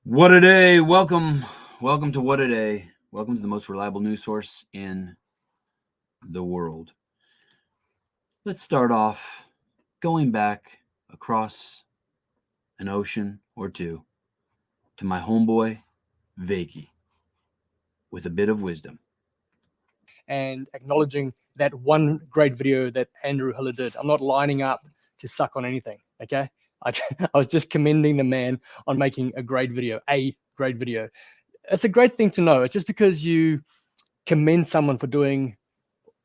What a day. Welcome to What a Day. Welcome to the most reliable news source in the world. Let's start off going back across an ocean or two to my homeboy, Wykie, with a bit of wisdom. And acknowledging that one great video that Andrew Hiller did. I'm not lining up to suck on anything, okay? I was just commending the man on making a great video. It's a great thing to know. It's just because you commend someone for doing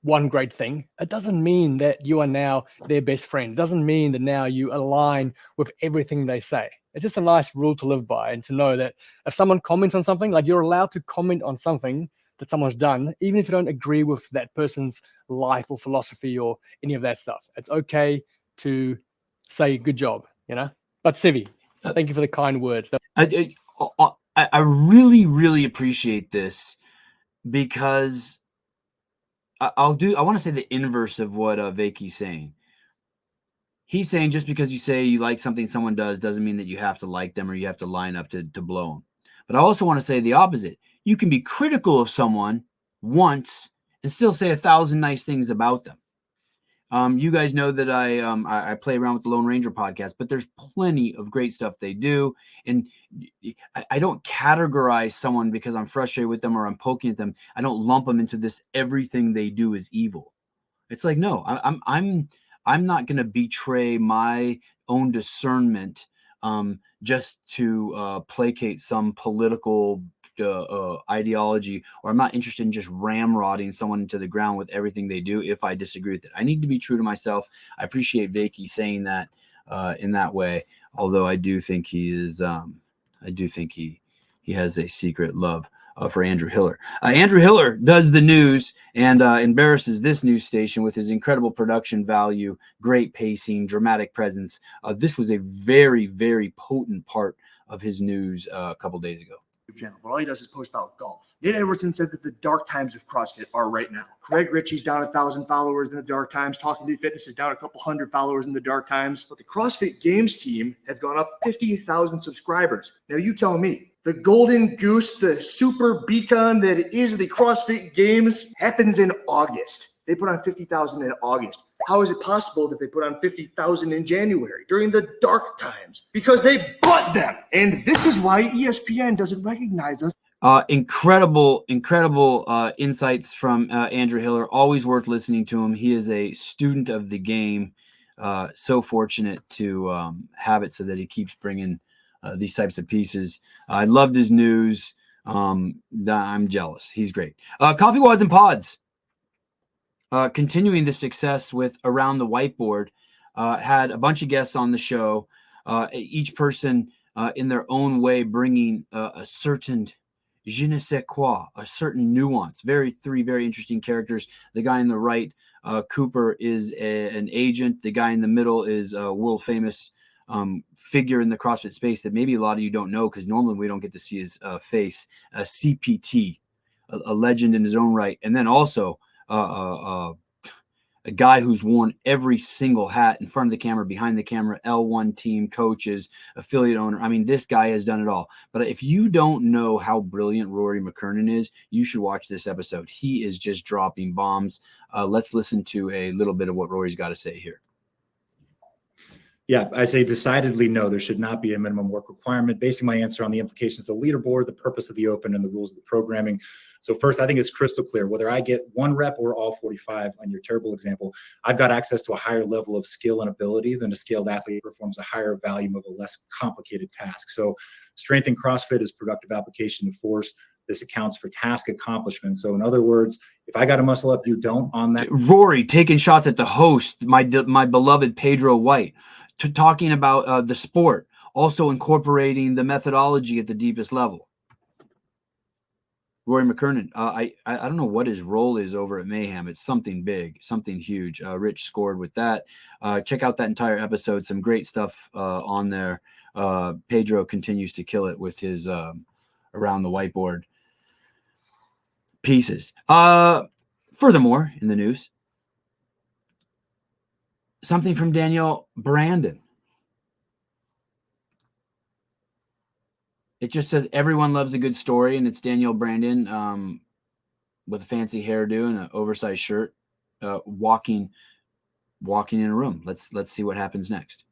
one great thing, it doesn't mean that you are now their best friend. It doesn't mean that now you align with everything they say. It's just a nice rule to live by, and to know that if someone comments on something, like, you're allowed to comment on something that someone's done, even if you don't agree with that person's life or philosophy or any of that stuff. It's okay to say good job, you know? But Sivi, thank you for the kind words. I really appreciate this, because I want to say the inverse of what Wykie's saying. He's saying just because you say you like something someone does doesn't mean that you have to like them or you have to line up to blow them. But I also want to say the opposite. You can be critical of someone once and still say 1,000 nice things about them. You guys know that I play around with the Lone Ranger podcast, but there's plenty of great stuff they do. And I don't categorize someone because I'm frustrated with them or I'm poking at them. I don't lump them into this everything they do is evil. It's like, no, I'm not going to betray my own discernment just to placate some political ideology, or I'm not interested in just ramrodding someone into the ground with everything they do if I disagree with it. I need to be true to myself. I appreciate Wykie saying that in that way, although I do think he is he has a secret love for Andrew Hiller. Andrew Hiller does the news and embarrasses this news station with his incredible production value, great pacing, dramatic presence. This was a very potent part of his news a couple days ago. Channel, but all he does is post about golf. Nate Edwardson said that the dark times of CrossFit are right now. Craig Ritchie's down 1,000 followers in the dark times. Talking to Fitness is down a couple hundred followers in the dark times. But the CrossFit Games team have gone up 50,000 subscribers. Now you tell me, the golden goose, the super beacon that is the CrossFit Games happens in August. They put on 50,000 in August. How is it possible that they put on 50,000 in January during the dark times? Because they bought them. And this is why ESPN doesn't recognize us. Incredible insights from Andrew Hiller. Always worth listening to him. He is a student of the game. So fortunate to have it so that he keeps bringing these types of pieces. I loved his news. I'm jealous. He's great. Coffee Wads and Pods. Continuing the success with Around the Whiteboard, had a bunch of guests on the show, each person in their own way bringing a certain je ne sais quoi, a certain nuance. Three very interesting characters. The guy on the right, Cooper, is an agent. The guy in the middle is a world famous figure in the CrossFit space that maybe a lot of you don't know, because normally we don't get to see his face. A CPT, a legend in his own right, and then also a guy who's worn every single hat in front of the camera, behind the camera, L1 team, coaches, affiliate owner. I mean, this guy has done it all. But if you don't know how brilliant Rory McKernan is, you should watch this episode. He is just dropping bombs. Let's listen to a little bit of what Rory's got to say here. Yeah, I say decidedly no, there should not be a minimum work requirement. Basing my answer on the implications of the leaderboard, the purpose of the open, and the rules of the programming. So first, I think it's crystal clear, whether I get one rep or all 45 on your terrible example, I've got access to a higher level of skill and ability than a skilled athlete who performs a higher volume of a less complicated task. So strength in CrossFit is productive application of force. This accounts for task accomplishment. So in other words, if I got to muscle up, you don't on that. Rory taking shots at the host, my beloved Pedro White, to talking about the sport, also incorporating the methodology at the deepest level. Rory McKernan, I don't know what his role is over at Mayhem. It's something big, something huge. Rich scored with that. Check out that entire episode. Some great stuff on there. Pedro continues to kill it with his Around the Whiteboard pieces. Furthermore, in the news, something from Danielle Brandon. It just says everyone loves a good story, and it's Danielle Brandon with a fancy hairdo and an oversized shirt, walking in a room. Let's see what happens next.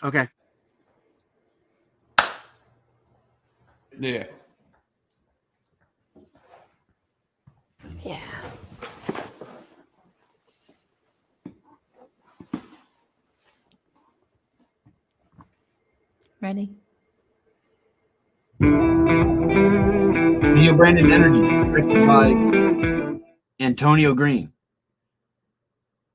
Okay. Yeah. Yeah. Ready? Danielle Brandon Energy, directed by Antonio Green.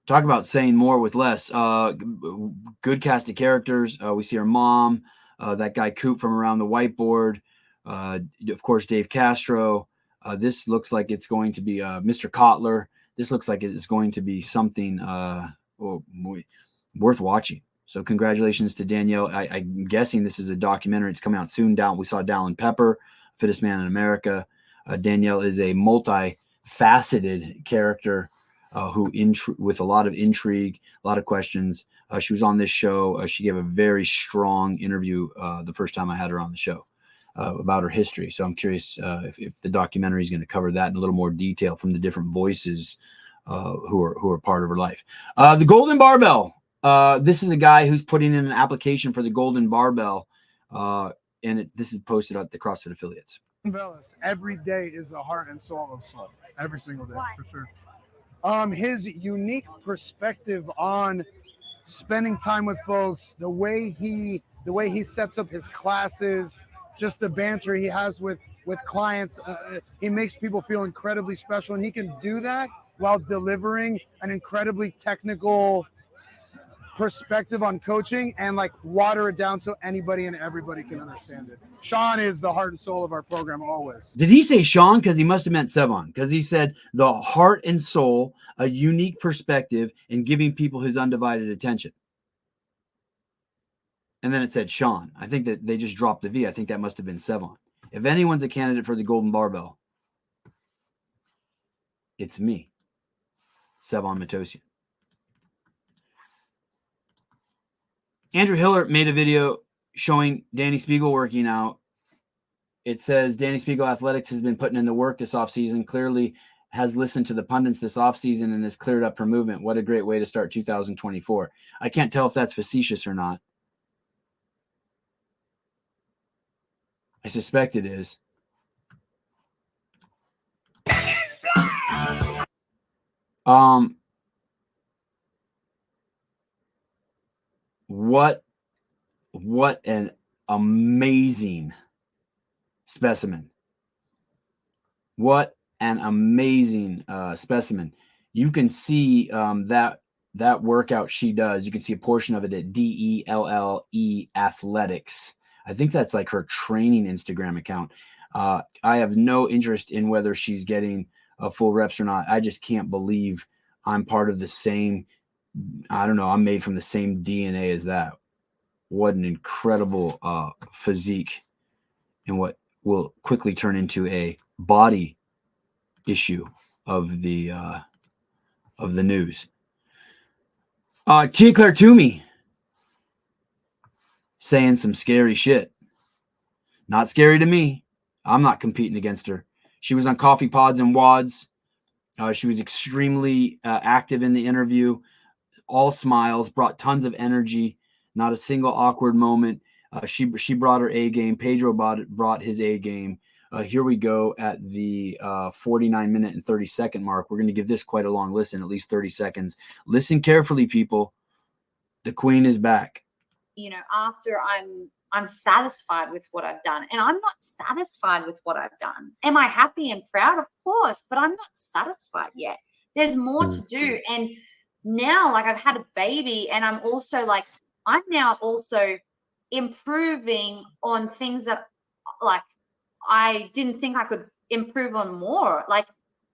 Talk about saying more with less. Good cast of characters. We see her mom, that guy Coop from Around the Whiteboard, of course, Dave Castro. This looks like it's going to be Mr. Kotler. This looks like it's going to be something worth watching. So congratulations to Danielle. I'm guessing this is a documentary. It's coming out soon. We saw Dallin Pepper, Fittest Man in America. Danielle is a multifaceted character who with a lot of intrigue, a lot of questions. She was on this show. She gave a very strong interview the first time I had her on the show about her history. So I'm curious if the documentary is going to cover that in a little more detail from the different voices who are part of her life. The Golden Barbell. This is a guy who's putting in an application for the Golden Barbell, and this is posted at the CrossFit affiliates. Every day is the heart and soul of Soul. Every single day, for sure. His unique perspective on spending time with folks, the way he sets up his classes, just the banter he has with clients, he makes people feel incredibly special, and he can do that while delivering an incredibly technical perspective on coaching and like water it down so anybody and everybody can understand it. Sean is the heart and soul of our program always. Did he say Sean? Because he must have meant Sevon, because he said the heart and soul, a unique perspective, and giving people his undivided attention. And then it said Sean. I think that they just dropped the V. I think that must have been Sevon. If anyone's a candidate for the Golden Barbell, it's me, Sevon Matosian. Andrew Hiller made a video showing Danny Spiegel working out. It says Danny Spiegel Athletics has been putting in the work this offseason, clearly has listened to the pundits this offseason and has cleared up her movement. What a great way to start 2024. I can't tell if that's facetious or not. I suspect it is. What an amazing specimen. What an amazing specimen. You can see that workout she does. You can see a portion of it at DELLE Athletics. I think that's like her training Instagram account. I have no interest in whether she's getting full reps or not. I just can't believe I'm part of the same, I don't know, I'm made from the same DNA as that. What an incredible physique, and what will quickly turn into a body issue of the news. Tia-Clair Toomey saying some scary shit. Not scary to me. I'm not competing against her. She was on Coffee Pods and Wads. She was extremely active in the interview. All smiles, brought tons of energy. Not a single awkward moment. She brought her A game. Pedro brought his A game. Here we go at the 49-minute and 30-second mark. We're going to give this quite a long listen, at least 30 seconds. Listen carefully, people. The queen is back. You know, after I'm satisfied with what I've done, and I'm not satisfied with what I've done. Am I happy and proud? Of course, but I'm not satisfied yet. There's more to do. And now, like, I've had a baby, and I'm now also improving on things that, like, I didn't think I could improve on more. Like,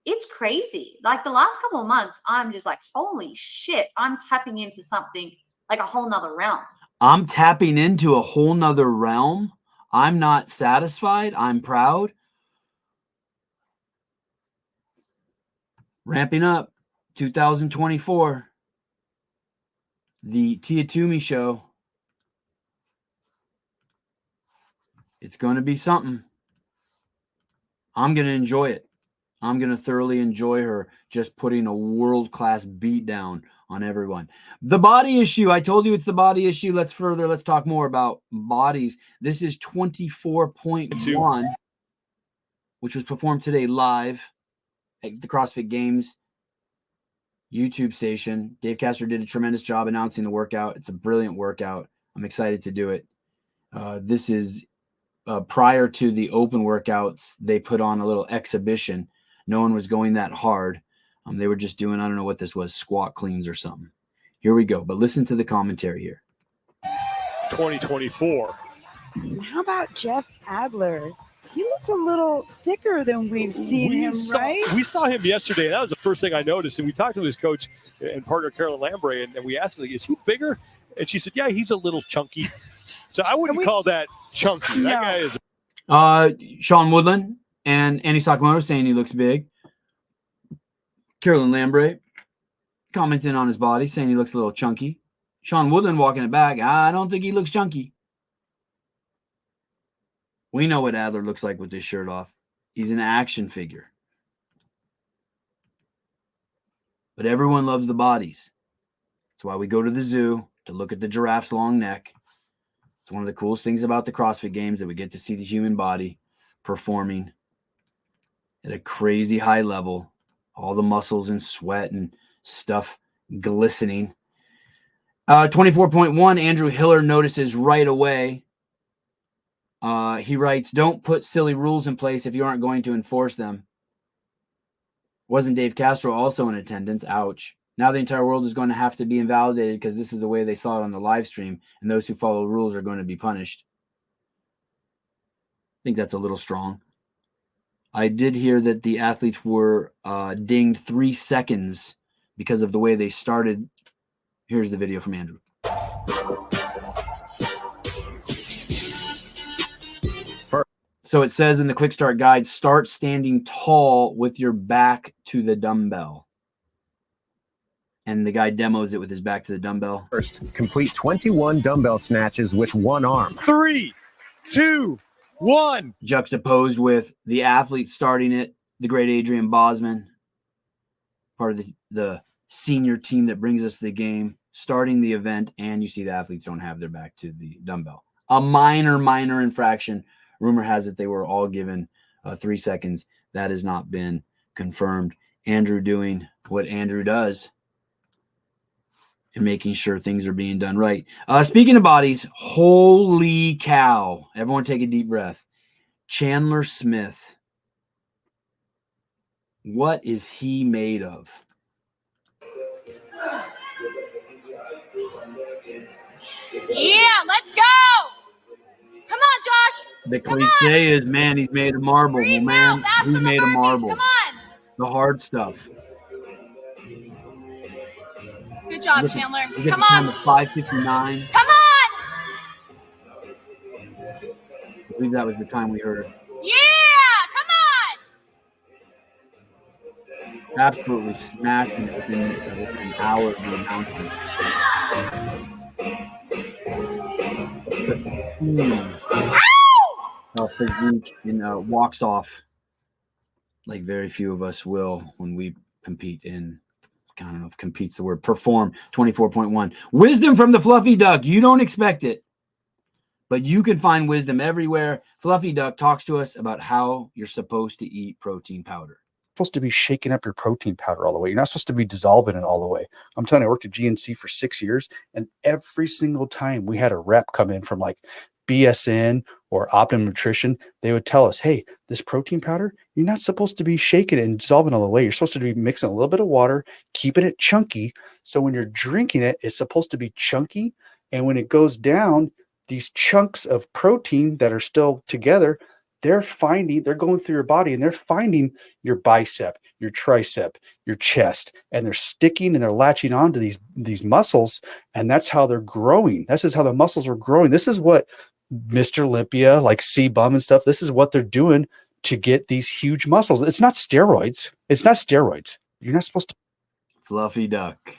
it's crazy. Like, the last couple of months, I'm just like, holy shit, I'm tapping into something like a whole nother realm. I'm tapping into a whole nother realm. I'm not satisfied. I'm proud. Ramping up 2024. the Tia Toomey show. It's going to be something. I'm going to enjoy it. I'm going to thoroughly enjoy her just putting a world-class beat down on everyone. The body issue. I told you it's the body issue. Let's talk more about bodies. This is 24.1, which was performed today live at the CrossFit Games YouTube station. Dave Castro did a tremendous job announcing the workout. It's a brilliant workout. I'm excited to do it. This is prior to the open workouts. They put on a little exhibition. No one was going that hard. They were just doing, I don't know what this was, squat cleans or something. Here we go. But listen to the commentary here. 2024. How about Jeff Adler? He looks a little thicker than we've seen him, right? We saw him yesterday, and that was the first thing I noticed. And we talked to his coach and partner, Carolyn Lambre, and we asked him, is he bigger? And she said, yeah, he's a little chunky. So I wouldn't call that chunky. That guy is. Sean Woodland and Annie Sakamoto saying he looks big. Carolyn Lambre commenting on his body, saying he looks a little chunky. Sean Woodland walking it back. I don't think he looks chunky. We know what Adler looks like with this shirt off. He's an action figure. But everyone loves the bodies. That's why we go to the zoo to look at the giraffe's long neck. It's one of the coolest things about the CrossFit Games that we get to see the human body performing at a crazy high level. All the muscles and sweat and stuff glistening. 24.1, Andrew Hiller notices right away. He writes, don't put silly rules in place if you aren't going to enforce them. Wasn't Dave Castro also in attendance? Ouch. Now the entire world is going to have to be invalidated because this is the way they saw it on the live stream, and those who follow rules are going to be punished. I think that's a little strong. I did hear that the athletes were dinged 3 seconds because of the way they started. Here's the video from Andrew. So it says in the quick start guide, start standing tall with your back to the dumbbell. And the guy demos it with his back to the dumbbell. First, complete 21 dumbbell snatches with one arm. 3, 2, 1. Juxtaposed with the athlete starting it, the great Adrian Bosman, part of the senior team that brings us to the game, starting the event, and you see the athletes don't have their back to the dumbbell. A minor infraction. Rumor has it they were all given 3 seconds. That has not been confirmed. Andrew doing what Andrew does and making sure things are being done right. Speaking of bodies, holy cow. Everyone take a deep breath. Chandler Smith. What is he made of? Yeah, let's go. Come on, Josh. The cliche is, man, he's made of marble. Well, man, he's made of marble. Come on. The hard stuff. Good job, Chandler. Come on. 5:59. Come on. I believe that was the time we heard it. Yeah, come on. Absolutely smashing it within an hour of the announcement. Physique and walks off like very few of us will when we compete in, I don't know if compete's the word, perform. 24.1. Wisdom from the Fluffy Duck. You don't expect it, but you can find wisdom everywhere. Fluffy Duck talks to us about how you're supposed to eat protein powder. Supposed to be shaking up your protein powder all the way. You're not supposed to be dissolving it all the way. I'm telling you, I worked at GNC for 6 years, and every single time we had a rep come in from like BSN or Optimum Nutrition, they would tell us, hey, this protein powder, you're not supposed to be shaking it and dissolving all the way. You're supposed to be mixing a little bit of water, keeping it chunky. So when you're drinking it, it's supposed to be chunky. And when it goes down, these chunks of protein that are still together, they're going through your body and they're finding your bicep, your tricep, your chest, and they're sticking and they're latching onto these muscles. And that's how they're growing. This is how the muscles are growing. This is what Mr. Olympia, like C-Bum and stuff, this is what they're doing to get these huge muscles. It's not steroids. It's not steroids. You're not supposed to. Fluffy Duck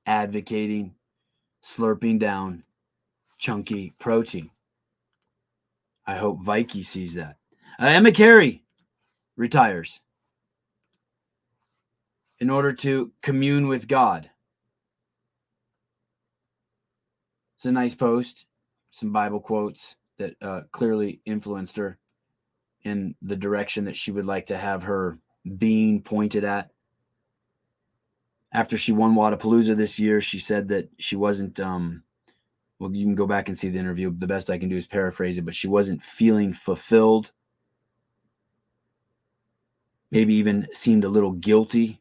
advocating slurping down chunky protein. I hope Wykie sees that. Emma Carey retires in order to commune with God. It's a nice post, some Bible quotes that clearly influenced her in the direction that she would like to have her being pointed at. After she won Wadapalooza this year, she said that she wasn't, well, you can go back and see the interview. The best I can do is paraphrase it, but she wasn't feeling fulfilled. Maybe even seemed a little guilty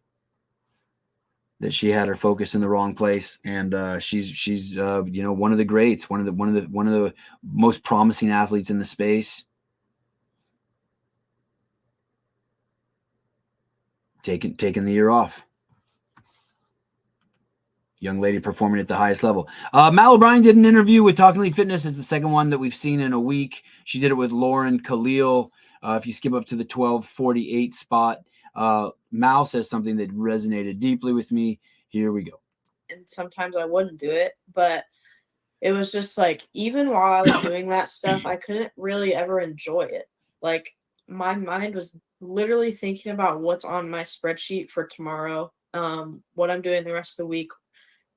that she had her focus in the wrong place. And she's one of the greats, one of the most promising athletes in the space. Taking the year off. Young lady performing at the highest level. Mal O'Brien did an interview with Talking Elite Fitness. It's the second one that we've seen in a week. She did it with Lauren Khalil. If you skip up to the 12:48 spot, Mal says something that resonated deeply with me. Here we go. And sometimes I wouldn't do it, but it was just like, even while I was doing that stuff, I couldn't really ever enjoy it. Like, my mind was literally thinking about what's on my spreadsheet for tomorrow, what I'm doing the rest of the week,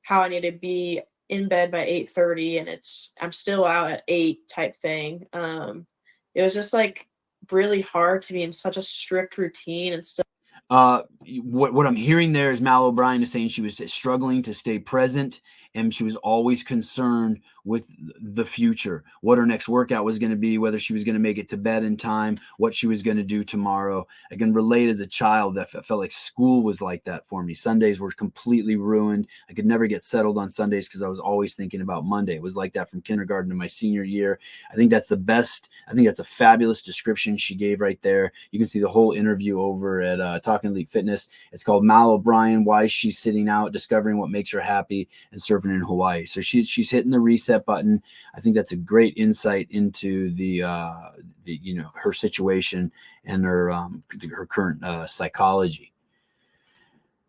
how I need to be in bed by 8:30, and I'm still out at 8 type thing. It was just like really hard to be in such a strict routine and stuff. What I'm hearing there is Mal O'Brien is saying she was struggling to stay present, and she was always concerned with the future, what her next workout was going to be, whether she was going to make it to bed in time, what she was going to do tomorrow. I can relate as a child that felt like school was like that for me. Sundays were completely ruined. I could never get settled on Sundays because I was always thinking about Monday. It was like that from kindergarten to my senior year. I think that's the best. I think that's a fabulous description she gave right there. You can see the whole interview over at Talking Elite Fitness. It's called Mal O'Brien, Why She's Sitting Out, Discovering What Makes Her Happy, and Surfing in Hawaii. So she's hitting the reset button. I think that's a great insight into the her situation and her current psychology.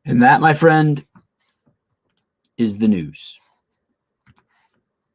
And that, my friend, is the news.